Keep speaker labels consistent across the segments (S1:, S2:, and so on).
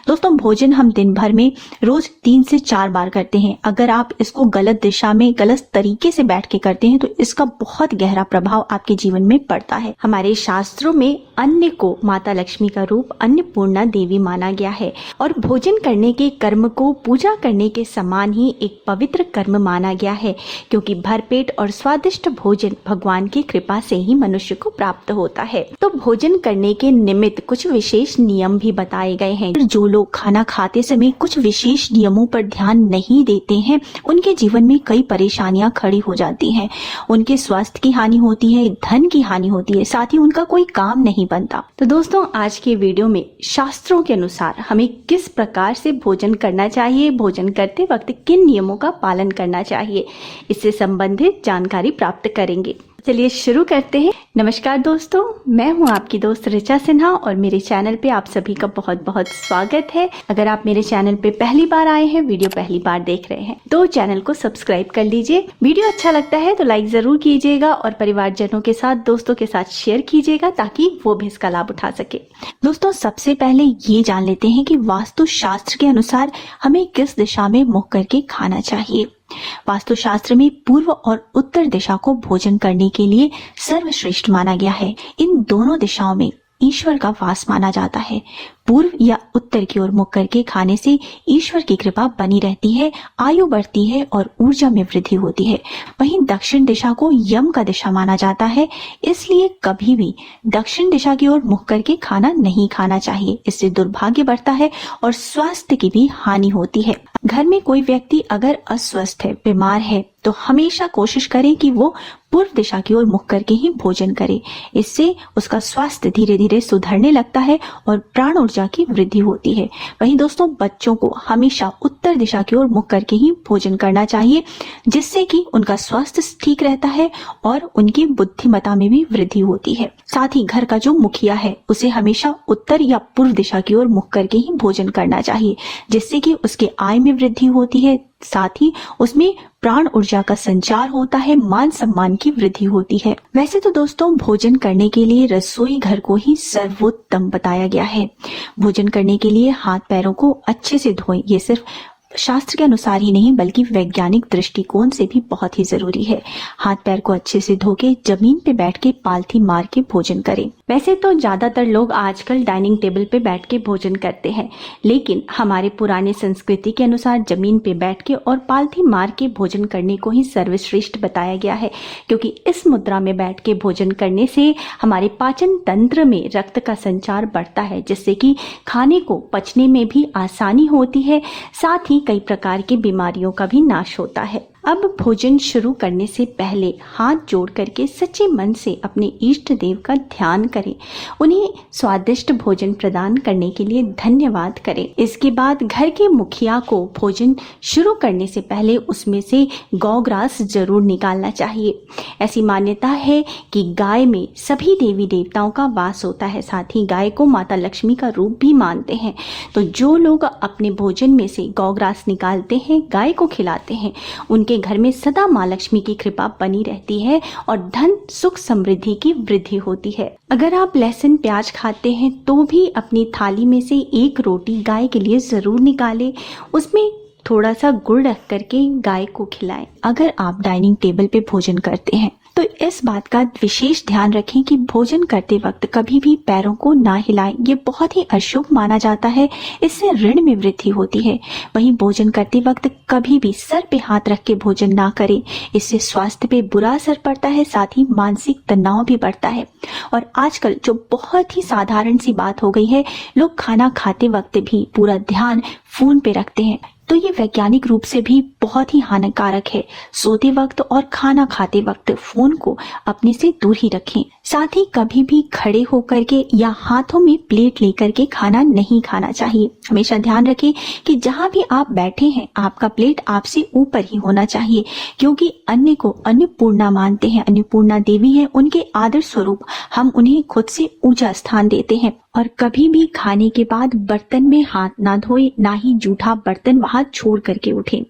S1: दोस्तों भोजन हम दिन भर में रोज 3 से 4 बार करते हैं। अगर आप इसको गलत दिशा में गलत तरीके से बैठ के करते हैं तो इसका बहुत गहरा प्रभाव आपके जीवन में पड़ता है। हमारे शास्त्रों में अन्न को माता लक्ष्मी का रूप अन्नपूर्णा देवी माना गया है और भोजन करने के कर्म को पूजा करने के समान ही एक पवित्र कर्म माना गया है, क्योंकि भरपेट और स्वादिष्ट भोजन भगवान की कृपा से ही मनुष्य को प्राप्त होता है। तो भोजन करने के निमित्त कुछ विशेष नियम भी बताए गए हैं। जो लोग खाना खाते समय कुछ विशेष नियमों पर ध्यान नहीं देते हैं, उनके जीवन में कई परेशानियां खड़ी हो जाती हैं। उनके स्वास्थ्य की हानि होती है, धन की हानि होती है, साथ ही उनका कोई काम नहीं बनता। तो दोस्तों आज के वीडियो में शास्त्रों के अनुसार हमें किस प्रकार से भोजन करना चाहिए, भोजन करते वक्त किन नियमों का पालन करना चाहिए, इससे संबंधित जानकारी प्राप्त करेंगे। चलिए शुरू करते हैं। नमस्कार दोस्तों, मैं हूं आपकी दोस्त ऋचा सिन्हा और मेरे चैनल पे आप सभी का बहुत बहुत स्वागत है। अगर आप मेरे चैनल पे पहली बार आए हैं, वीडियो पहली बार देख रहे हैं, तो चैनल को सब्सक्राइब कर लीजिए। वीडियो अच्छा लगता है तो लाइक जरूर कीजिएगा और परिवारजनों के साथ, दोस्तों के साथ शेयर कीजिएगा ताकि वो भी इसका लाभ उठा सके। दोस्तों सबसे पहले ये जान लेते हैं कि वास्तु शास्त्र के अनुसार हमें किस दिशा में मुख करके खाना चाहिए। वास्तुशास्त्र में पूर्व और उत्तर दिशा को भोजन करने के लिए सर्वश्रेष्ठ माना गया है। इन दोनों दिशाओं में ईश्वर का वास माना जाता है। पूर्व या उत्तर की ओर मुख करके खाने से ईश्वर की कृपा बनी रहती है, आयु बढ़ती है और ऊर्जा में वृद्धि होती है। वहीं दक्षिण दिशा को यम का दिशा माना जाता है, इसलिए कभी भी दक्षिण दिशा की ओर मुख करके खाना नहीं खाना चाहिए। इससे दुर्भाग्य बढ़ता है और स्वास्थ्य की भी हानि होती है। घर में कोई व्यक्ति अगर अस्वस्थ है, बीमार है, तो हमेशा कोशिश करें कि वो पूर्व दिशा की ओर मुख करके ही भोजन करे। इससे उसका स्वास्थ्य धीरे धीरे सुधरने लगता है और प्राण ऊर्जा की वृद्धि होती है। वहीं दोस्तों बच्चों को हमेशा उत्तर दिशा की ओर मुख करके ही भोजन करना चाहिए, जिससे कि उनका स्वास्थ्य ठीक रहता है और उनकी बुद्धिमत्ता में भी वृद्धि होती है। साथ ही घर का जो मुखिया है उसे हमेशा उत्तर या पूर्व दिशा की ओर मुख करके ही भोजन करना चाहिए, जिससे कि उसके आय में वृद्धि होती है, साथ ही उसमें प्राण ऊर्जा का संचार होता है, मान सम्मान की वृद्धि होती है। वैसे तो दोस्तों भोजन करने के लिए रसोई घर को ही सर्वोत्तम बताया गया है। भोजन करने के लिए हाथ पैरों को अच्छे से धोएं। ये सिर्फ शास्त्र के अनुसार ही नहीं बल्कि वैज्ञानिक दृष्टिकोण से भी बहुत ही जरूरी है। हाथ पैर को अच्छे से धो के जमीन पे बैठ के पालथी मार के भोजन करें। वैसे तो ज्यादातर लोग आजकल डाइनिंग टेबल पे बैठ के भोजन करते हैं, लेकिन हमारे पुराने संस्कृति के अनुसार जमीन पे बैठ के और पालथी मार के भोजन करने को ही सर्वश्रेष्ठ बताया गया है, क्योंकि इस मुद्रा में बैठ के भोजन करने से हमारे पाचन तंत्र में रक्त का संचार बढ़ता है, जिससे कि खाने को पचने में भी आसानी होती है, साथ ही कई प्रकार की बीमारियों का भी नाश होता है। अब भोजन शुरू करने से पहले हाथ जोड़ करके सच्चे मन से अपने इष्ट देव का ध्यान करें, उन्हें स्वादिष्ट भोजन प्रदान करने के लिए धन्यवाद करें। इसके बाद घर के मुखिया को भोजन शुरू करने से पहले उसमें से गौग्रास जरूर निकालना चाहिए। ऐसी मान्यता है कि गाय में सभी देवी देवताओं का वास होता है, साथ ही गाय को माता लक्ष्मी का रूप भी मानते हैं। तो जो लोग अपने भोजन में से गौग्रास निकालते हैं, गाय को खिलाते हैं, उनके घर में सदा माँ लक्ष्मी की कृपा बनी रहती है और धन सुख समृद्धि की वृद्धि होती है। अगर आप लहसुन प्याज खाते हैं तो भी अपनी थाली में से एक रोटी गाय के लिए जरूर निकालें, उसमें थोड़ा सा गुड़ रख करके गाय को खिलाएं। अगर आप डाइनिंग टेबल पे भोजन करते हैं तो इस बात का विशेष ध्यान रखें कि भोजन करते वक्त कभी भी पैरों को ना हिलाएं। ये बहुत ही अशुभ माना जाता है, इससे ऋण में वृद्धि होती है। वहीं भोजन करते वक्त कभी भी सर पे हाथ रख के भोजन ना करें, इससे स्वास्थ्य पे बुरा असर पड़ता है, साथ ही मानसिक तनाव भी बढ़ता है। और आजकल जो बहुत ही साधारण सी बात हो गई है, लोग खाना खाते वक्त भी पूरा ध्यान फोन पे रखते हैं, तो ये वैज्ञानिक रूप से भी बहुत ही हानिकारक है। सोते वक्त और खाना खाते वक्त फोन को अपने से दूर ही रखें। साथ ही कभी भी खड़े होकर के या हाथों में प्लेट लेकर के खाना नहीं खाना चाहिए। हमेशा ध्यान रखें कि जहाँ भी आप बैठे हैं आपका प्लेट आपसे ऊपर ही होना चाहिए, क्योंकि अन्न को अन्नपूर्णा मानते हैं। अन्नपूर्णा देवी है, उनके आदर स्वरूप हम उन्हें खुद से ऊंचा स्थान देते हैं। और कभी भी खाने के बाद बर्तन में हाथ ना धोए, ना ही जूठा बर्तन वहां छोड़ करके उठें।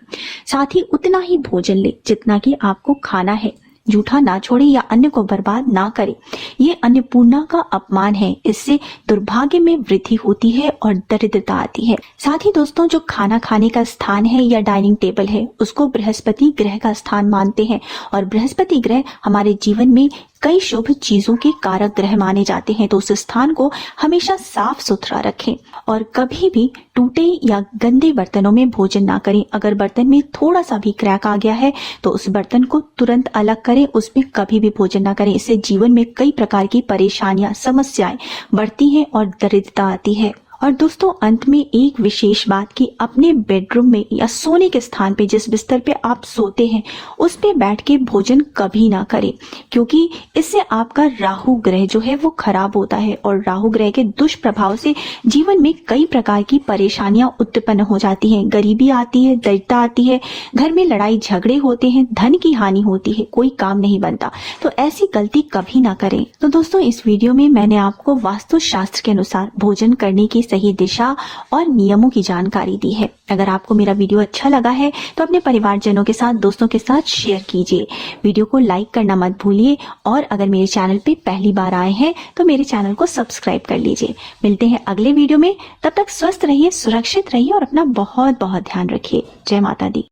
S1: साथ ही उतना ही भोजन ले जितना कि आपको खाना है। जूठा ना छोड़े या अन्य को बर्बाद ना करे। ये अन्नपूर्णा का अपमान है। इससे दुर्भाग्य में वृद्धि होती है और दरिद्रता आती है। साथ ही दोस्तों, जो खाना खाने का स्थान है या डाइनिंग टेबल है, उसको बृहस्पति ग्रह का स्थान मानते हैं और बृहस्पति ग्रह हमारे जीवन में कई शुभ चीजों के कारक ग्रह माने जाते हैं। तो उस स्थान को हमेशा साफ सुथरा रखें और कभी भी टूटे या गंदे बर्तनों में भोजन ना करें। अगर बर्तन में थोड़ा सा भी क्रैक आ गया है तो उस बर्तन को तुरंत अलग करें, उसमें कभी भी भोजन ना करें। इससे जीवन में कई प्रकार की परेशानियां, समस्याएं बढ़ती हैं और दरिद्रता आती है। और दोस्तों, अंत में एक विशेष बात कि अपने बेडरूम में या सोने के स्थान पे, जिस बिस्तर पे आप सोते हैं, उस पे बैठ के भोजन कभी ना करें, क्योंकि इससे आपका राहु ग्रह जो है वो खराब होता है और राहु ग्रह के दुष्प्रभाव से जीवन में कई प्रकार की परेशानियां उत्पन्न हो जाती हैं। गरीबी आती है, दरिद्रता आती है, घर में लड़ाई झगड़े होते हैं, धन की हानि होती है, कोई काम नहीं बनता। तो ऐसी गलती कभी ना करें। तो दोस्तों, इस वीडियो में मैंने आपको वास्तु शास्त्र के अनुसार भोजन करने की सही दिशा और नियमों की जानकारी दी है। अगर आपको मेरा वीडियो अच्छा लगा है तो अपने परिवारजनों के साथ, दोस्तों के साथ शेयर कीजिए। वीडियो को लाइक करना मत भूलिए और अगर मेरे चैनल पे पहली बार आए हैं तो मेरे चैनल को सब्सक्राइब कर लीजिए। मिलते हैं अगले वीडियो में। तब तक स्वस्थ रहिए, सुरक्षित रहिए और अपना बहुत बहुत ध्यान रखिए। जय माता दी।